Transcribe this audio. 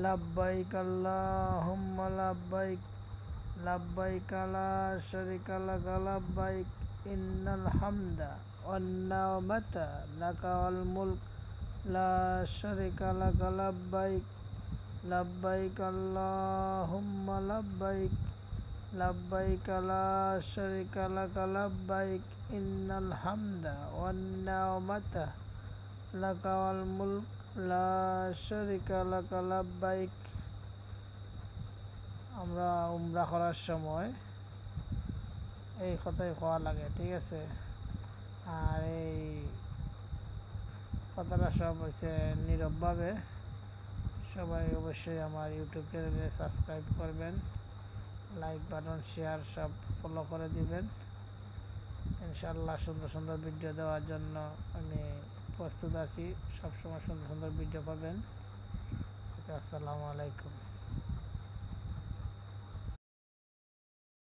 লাব্বাইক আল্লাহুম্মা লাব্বাইক লাব্বাইক লা শারীকা লাক লাব্বাইক ইন্নাল হামদা ওয়ান নি'মাতা লাকা ওয়াল মুলক লা শারীকা লাক লাব্বাইক লাব্বাইক আল্লাহুম্মা লাব্বাইক লাব্বাইক লা শারীকা লাক লাব্বাইক ইন্নাল হামদা ওয়ান নি'মাতা লাকা ওয়াল মুলক লা শারীকা লাক লাব্বাইক। আমরা উমরা করার সময় এই কথাই কোয়া লাগে, ঠিক আছে। আর এই কথাটা সব হচ্ছে নীরবভাবে। সবাই অবশ্যই আমার ইউটিউব চ্যানেলে সাবস্ক্রাইব করবেন, লাইক বাটন শেয়ার সব ফলো করে দিবেন। ইনশাআল্লাহ সুন্দর সুন্দর ভিডিও দেওয়ার জন্য আমি প্রস্তুত আছি। সবসময় সুন্দর সুন্দর ভিডিও পাবেন। আসসালামু আলাইকুম।